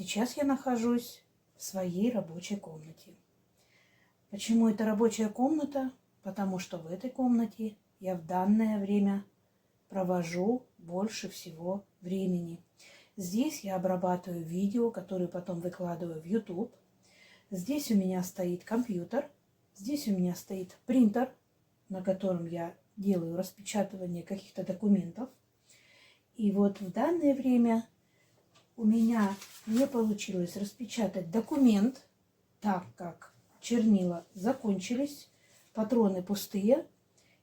Сейчас я нахожусь в своей рабочей комнате. Почему это рабочая комната? Потому что в этой комнате я в данное время провожу больше всего времени. Здесь я обрабатываю видео, которые потом выкладываю в YouTube. Здесь у меня стоит компьютер. Здесь у меня стоит принтер, на котором я делаю распечатывание каких-то документов. И вот в данное время у меня не получилось распечатать документ, так как чернила закончились, патроны пустые,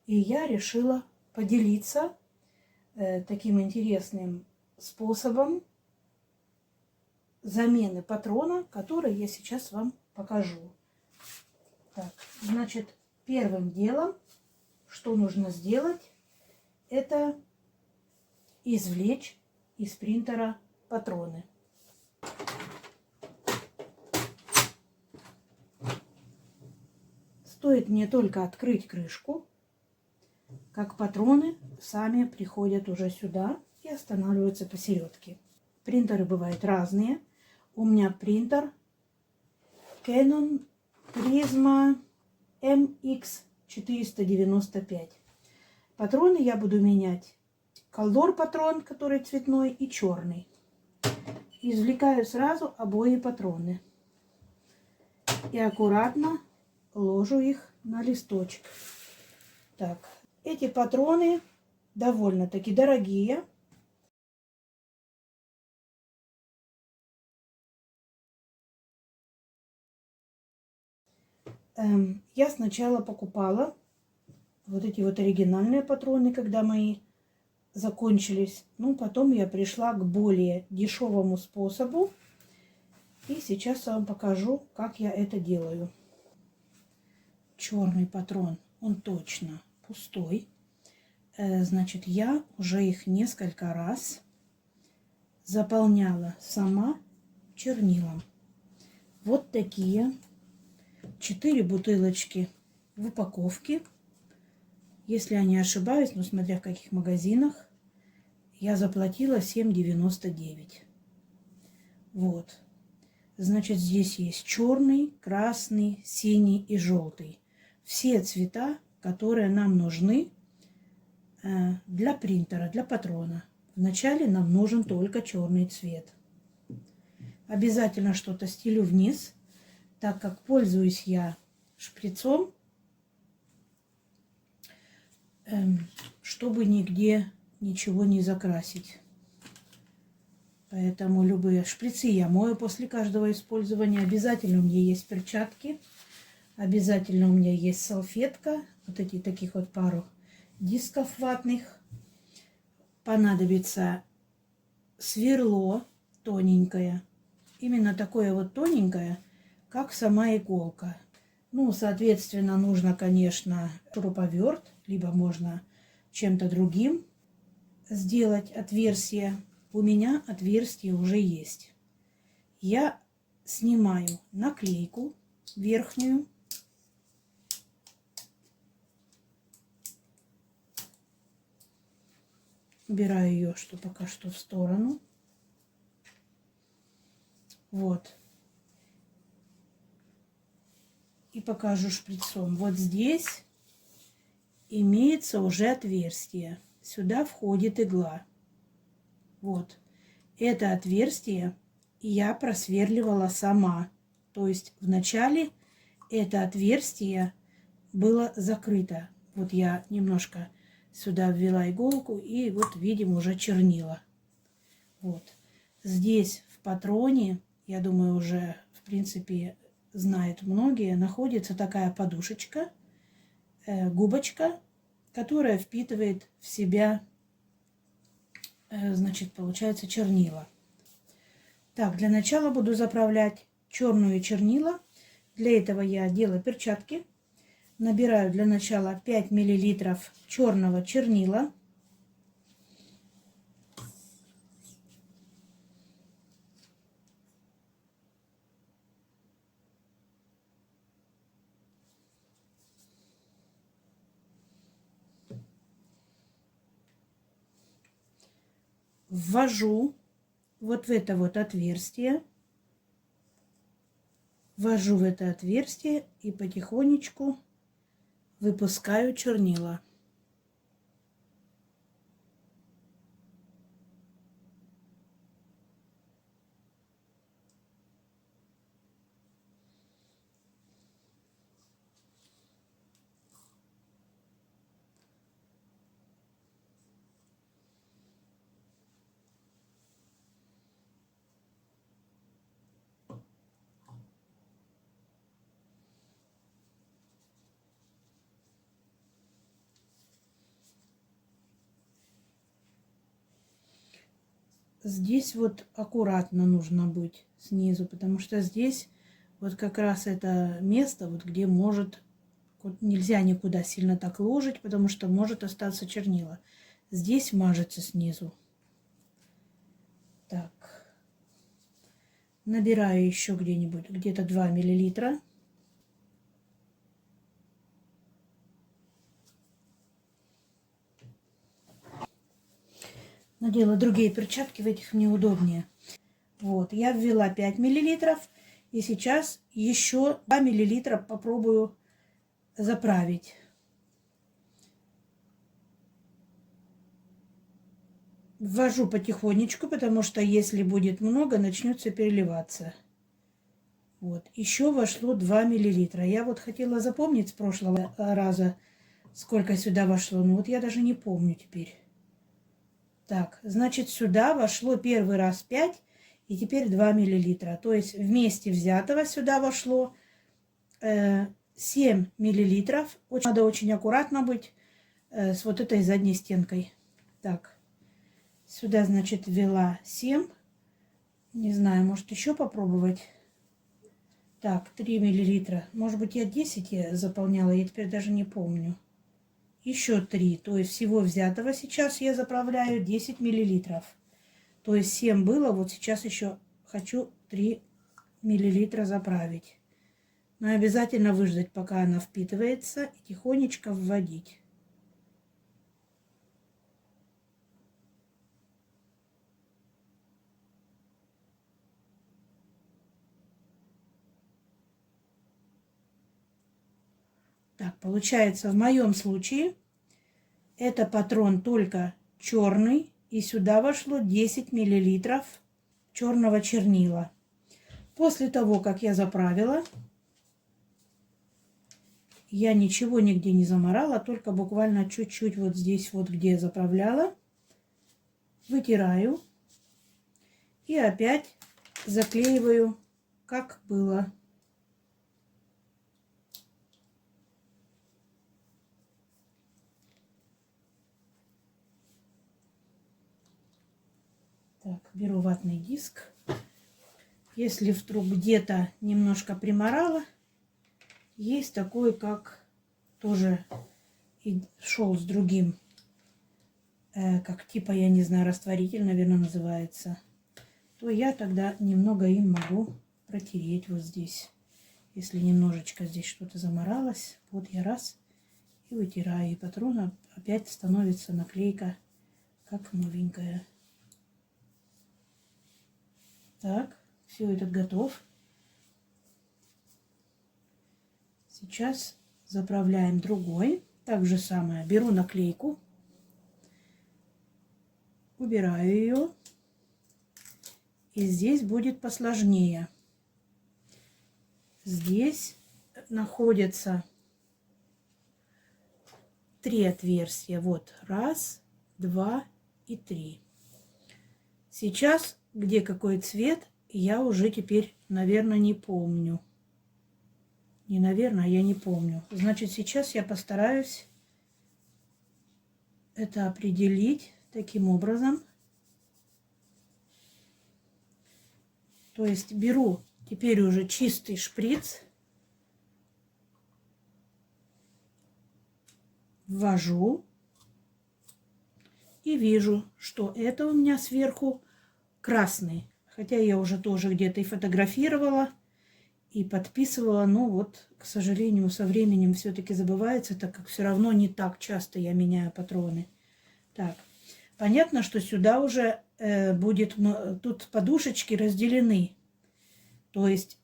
и я решила поделиться таким интересным способом замены патрона, который я сейчас вам покажу. Так, значит, первым делом, что нужно сделать, это извлечь из принтера патроны. Стоит мне только открыть крышку, как патроны сами приходят уже сюда и останавливаются посередке. Принтеры бывают разные. У меня принтер Canon Prisma MX495. Патроны я буду менять. Color патрон, который цветной, и черный. Извлекаю сразу обои патроны. И аккуратно ложу их на листочек. Так, эти патроны довольно-таки дорогие. Я сначала покупала вот эти вот оригинальные патроны, когда мои закончились. Ну, потом я пришла к более дешевому способу. И сейчас я вам покажу, как я это делаю. Черный патрон, он точно пустой. Значит, я уже их несколько раз заполняла сама чернилом. Вот такие 4 бутылочки в упаковке. Если я не ошибаюсь, но смотря в каких магазинах, я заплатила 7,99. Вот. Значит, здесь есть черный, красный, синий и желтый. Все цвета, которые нам нужны для принтера, для патрона. Вначале нам нужен только черный цвет. Обязательно что-то стелю вниз, так как пользуюсь я шприцом, чтобы нигде ничего не закрасить. Поэтому любые шприцы я мою после каждого использования. Обязательно у меня есть перчатки. Обязательно у меня есть салфетка. Вот эти таких вот пару дисков ватных. Понадобится сверло тоненькое. Именно такое вот тоненькое, как сама иголка. Ну, соответственно, нужно, конечно, шуруповерт, либо можно чем-то другим сделать отверстие. У меня отверстие уже есть. Я снимаю наклейку верхнюю. Убираю ее, что пока что в сторону. Вот. И покажу шприцом. Вот здесь имеется уже отверстие. Сюда входит игла. Вот. Это отверстие я просверливала сама. То есть вначале это отверстие было закрыто. Вот я немножко сюда ввела иголку, и вот видим уже чернила. Вот. Здесь в патроне, я думаю, уже в принципе знают многие, находится такая подушечка, губочка, которая впитывает в себя, значит, получается чернила. Так, для начала буду заправлять черную чернила. Для этого я делаю перчатки. Набираю для начала 5 мл черного чернила. Ввожу вот в это вот отверстие ввожу в это отверстие и потихонечку выпускаю чернила. Здесь вот аккуратно нужно быть снизу, потому что здесь вот как раз это место, вот где может, вот нельзя никуда сильно так ложить, потому что может остаться чернила. Здесь мажется снизу. Так. Набираю еще где-нибудь, где-то 2 миллилитра. Надела другие перчатки, в этих мне удобнее. Вот, я ввела 5 миллилитров. И сейчас еще 2 миллилитра попробую заправить. Ввожу потихонечку, потому что если будет много, начнется переливаться. Вот, еще вошло 2 миллилитра. Я вот хотела запомнить с прошлого раза, сколько сюда вошло. Но вот я даже не помню теперь. Так, значит, сюда вошло первый раз 5 и теперь 2 миллилитра. То есть вместе взятого сюда вошло 7 миллилитров. Надо очень аккуратно быть с вот этой задней стенкой. Так, сюда, значит, ввела 7. Не знаю, может еще попробовать. Так, 3 миллилитра. Может быть, я 10 заполняла, я теперь даже не помню. Еще 3, то есть всего взятого сейчас я заправляю 10 миллилитров. То есть 7 было, вот сейчас еще хочу 3 миллилитра заправить. Но обязательно выждать, пока она впитывается, и тихонечко вводить. Так, получается, в моем случае это патрон только черный, и сюда вошло 10 миллилитров черного чернила. После того, как я заправила, я ничего нигде не замарала, только буквально чуть-чуть вот здесь, вот где я заправляла, вытираю и опять заклеиваю, как было. Так, беру ватный диск. Если вдруг где-то немножко приморала, есть такой, как тоже и шел с другим, как типа, я не знаю, растворитель, наверное, называется, то я тогда немного им могу протереть вот здесь. Если немножечко здесь что-то заморалось, вот я раз и вытираю, и патрон опять становится наклейка как новенькая. Так, все, этот готов. Сейчас заправляем другой. Так же самое. Беру наклейку, убираю ее. И здесь будет посложнее. Здесь находятся 3 отверстия. Вот, 1, 2 и 3. Сейчас, где какой цвет, я уже теперь, наверное, не помню. Не наверное, я не помню. Значит, сейчас я постараюсь это определить таким образом. То есть беру теперь уже чистый шприц, ввожу и вижу, что это у меня сверху красный. Хотя я уже тоже где-то и фотографировала, и подписывала. Но вот, к сожалению, со временем все-таки забывается, так как все равно не так часто я меняю патроны. Так, понятно, что сюда уже будет, тут подушечки разделены. То есть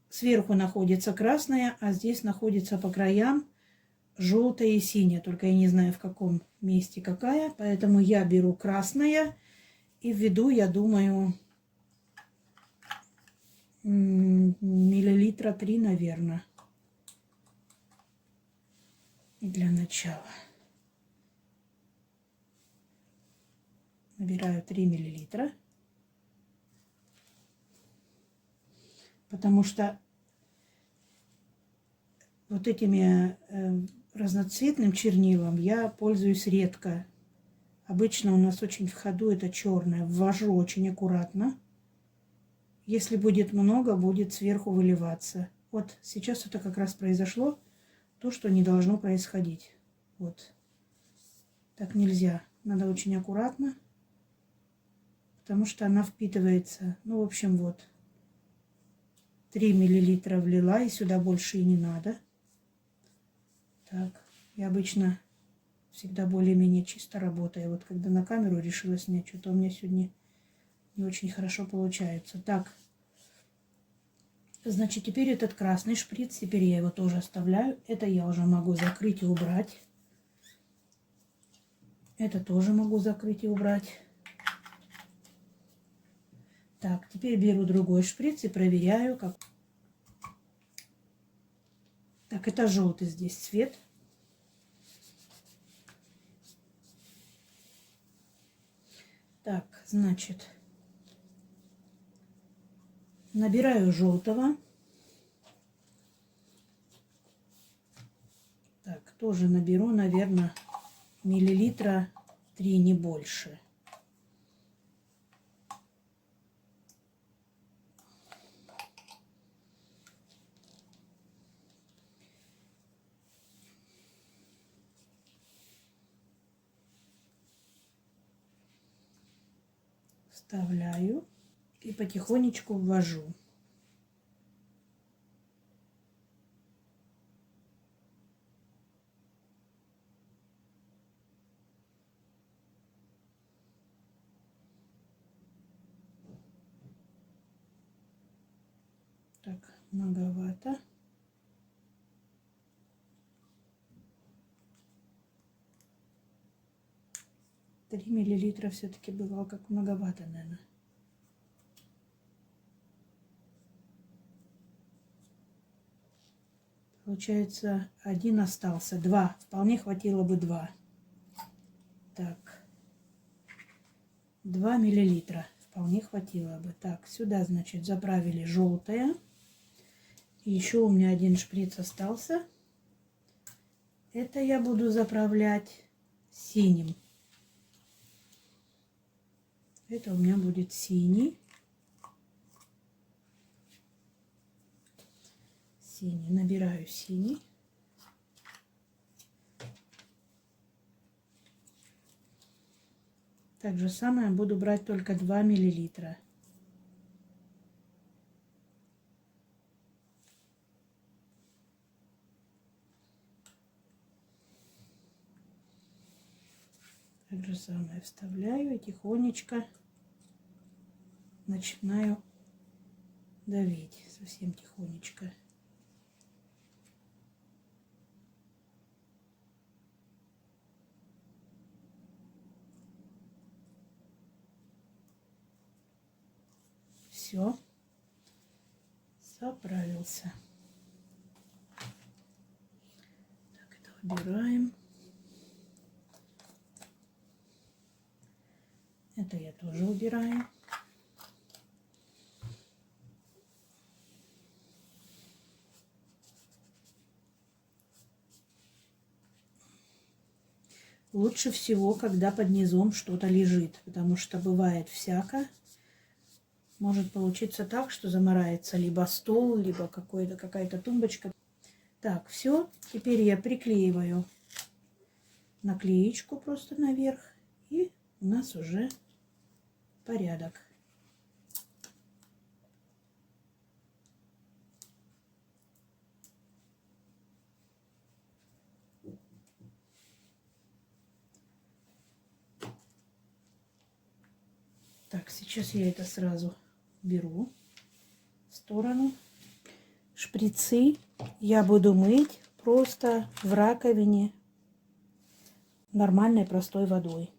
сверху находится красная, а здесь находится по краям желтая и синяя. Только я не знаю, в каком месте какая. Поэтому я беру красная и введу, я думаю, миллилитра 3, наверное, для начала. Набираю 3 миллилитра. Потому что вот этими разноцветным чернилом я пользуюсь редко. Обычно у нас очень в ходу это черное. Ввожу очень аккуратно. Если будет много, будет сверху выливаться. Вот сейчас это как раз произошло, то, что не должно происходить. Вот. Так нельзя. Надо очень аккуратно, потому что она впитывается. Ну, в общем, вот. 3 миллилитра влила, и сюда больше и не надо. Так, я обычно всегда более-менее чисто работаю. Вот когда на камеру решила снять, что-то у меня сегодня не очень хорошо получается. Так, значит, теперь этот красный шприц, теперь я его тоже оставляю. Это я уже могу закрыть и убрать. Это тоже могу закрыть и убрать. Так, теперь беру другой шприц и проверяю, как... Так, это желтый здесь цвет. Так, значит, набираю желтого. Так, тоже наберу, наверное, миллилитра 3, не больше. Вставляю и потихонечку ввожу. Так, многовато. Три миллилитра все-таки было как многовато, наверное. Получается, 1 остался. 2. Вполне хватило бы 2. Так. 2 миллилитра. Вполне хватило бы. Так, сюда, значит, заправили желтое. И еще у меня 1 шприц остался. Это я буду заправлять синим. Это у меня будет синий. Синий. Набираю синий. Так же самое буду брать только 2 миллилитра. Так же самое вставляю и тихонечко начинаю давить. Совсем тихонечко. Все. Заправился. Так, это убираем. Это я тоже убираю. Лучше всего, когда под низом что-то лежит, потому что бывает всяко. Может получиться так, что замарается либо стол, либо какая-то тумбочка. Так, все. Теперь я приклеиваю наклеечку просто наверх. И у нас уже порядок. Так, сейчас я это сразу беру в сторону. Шприцы я буду мыть просто в раковине нормальной простой водой.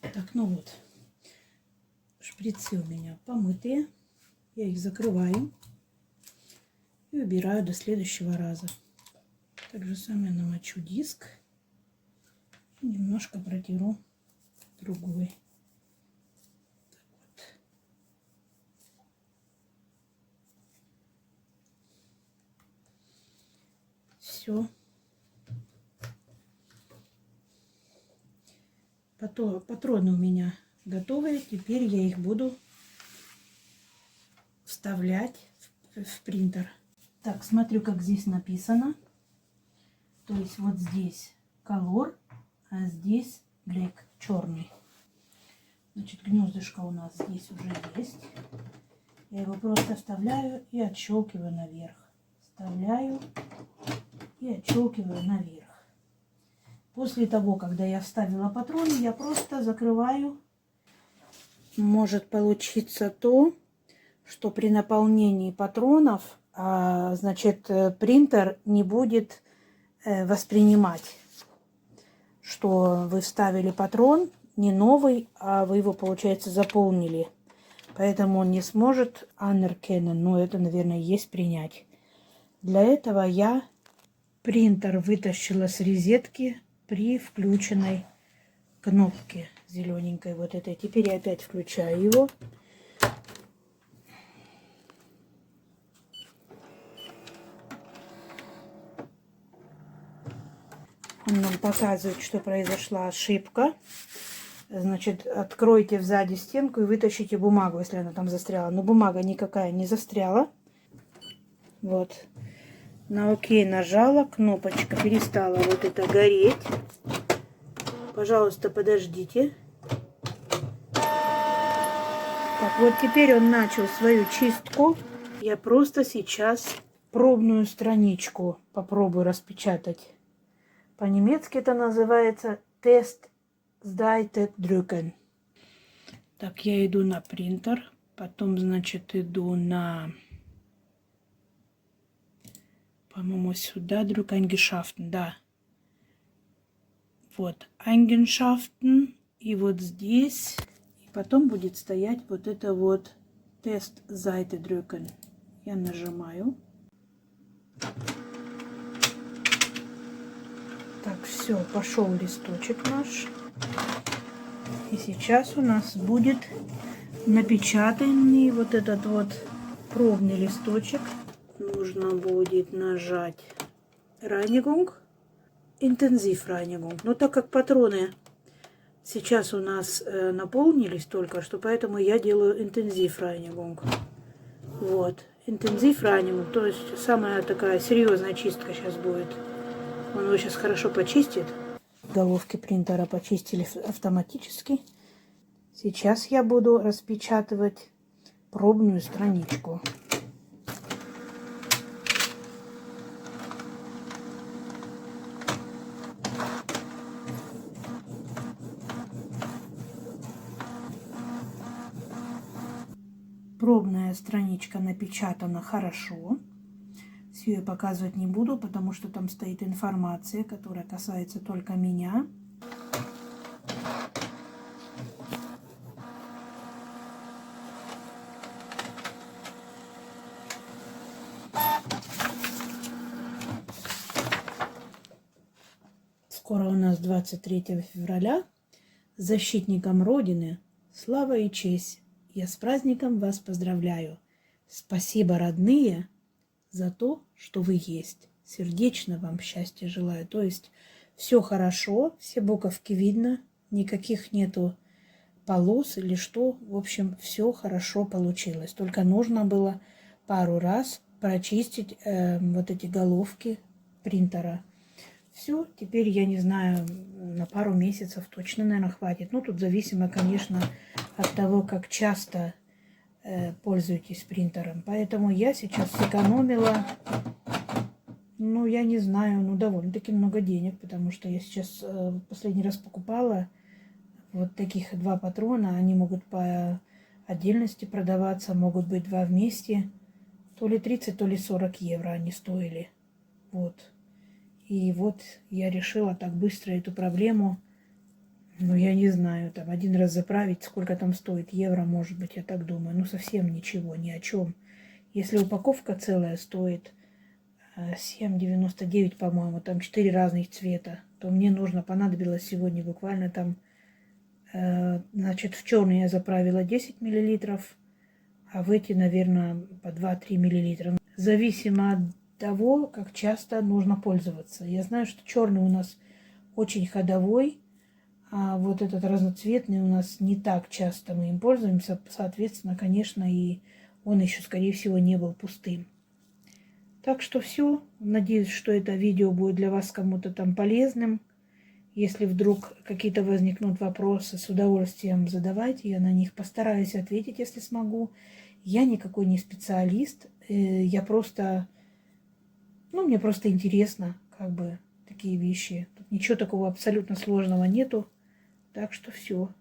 Так, ну вот. Шприцы у меня помытые. Я их закрываю и убираю до следующего раза. Так же самое намочу диск. И немножко протяну другой. Так вот. Все. Патроны у меня готовые. Теперь я их буду вставлять в принтер. Так, смотрю, как здесь написано. То есть вот здесь color, а здесь black, черный. Значит, гнездышко у нас здесь уже есть. Я его просто вставляю и отщелкиваю наверх. Вставляю и отщелкиваю наверх. После того, когда я вставила патроны, я просто закрываю. Может получиться то, что при наполнении патронов, значит, принтер не будет воспринимать, что вы вставили патрон не новый, а вы его, получается, заполнили. Поэтому он не сможет anerkennen, но это, наверное, есть принять. Для этого я принтер вытащила с розетки при включенной кнопке зелененькой вот этой. Теперь я опять включаю его. Он нам показывает, что произошла ошибка. Значит, откройте сзади стенку и вытащите бумагу, если она там застряла. Но бумага никакая не застряла. Вот. На ОК нажала, кнопочка перестала вот это гореть. Пожалуйста, подождите. Так, вот теперь он начал свою чистку. Я просто сейчас пробную страничку попробую распечатать. По-немецки это называется Test Sdite Drucken. Так, я иду на принтер. Потом, значит, иду на... По-моему, сюда Druckeigenschaften, да. Вот, Eigenschaften. И вот здесь. И потом будет стоять вот это вот Test Seite Drucken. Я нажимаю. Так, все, пошел листочек наш. И сейчас у нас будет напечатанный вот этот вот пробный листочек. Нужно будет нажать Reinigung, Intensivreinigung. Но так как патроны сейчас у нас наполнились только что, поэтому я делаю Intensivreinigung. Вот, Intensivreinigung, то есть самая такая серьезная чистка сейчас будет. Он его сейчас хорошо почистит. Головки принтера почистили автоматически. Сейчас я буду распечатывать пробную страничку. Пробная страничка напечатана хорошо. Все я показывать не буду, потому что там стоит информация, которая касается только меня. Скоро у нас 23 февраля. Защитникам Родины слава и честь. Я с праздником вас поздравляю. Спасибо, родные, за то, что вы есть. Сердечно вам счастья желаю. То есть все хорошо, все буковки видно, никаких нету полос или что. В общем, все хорошо получилось. Только нужно было пару раз прочистить вот эти головки принтера. Все, теперь, я не знаю, на пару месяцев точно, наверное, хватит. Ну, тут зависимо, конечно, от того, как часто пользуетесь принтером. Поэтому я сейчас сэкономила, ну, я не знаю, ну, довольно-таки много денег, потому что я сейчас последний раз покупала вот таких 2 патрона. Они могут по отдельности продаваться, могут быть 2 вместе. То ли 30, то ли 40 евро они стоили. Вот. И вот я решила так быстро эту проблему, ну, я не знаю, там один раз заправить, сколько там стоит, евро, может быть, я так думаю. Ну, совсем ничего, ни о чем. Если упаковка целая стоит 7,99, по-моему, там 4 разных цвета, то мне понадобилось сегодня буквально там, значит, в черный я заправила 10 миллилитров, а в эти, наверное, по 2-3 миллилитра. Зависимо от того, как часто нужно пользоваться. Я знаю, что черный у нас очень ходовой, а вот этот разноцветный у нас не так часто мы им пользуемся. Соответственно, конечно, и он еще, скорее всего, не был пустым. Так что все. Надеюсь, что это видео будет для вас кому-то там полезным. Если вдруг какие-то возникнут вопросы, с удовольствием задавайте. Я на них постараюсь ответить, если смогу. Я никакой не специалист. Я просто... Ну, мне просто интересно, как бы, такие вещи. Тут ничего такого абсолютно сложного нету. Так что все.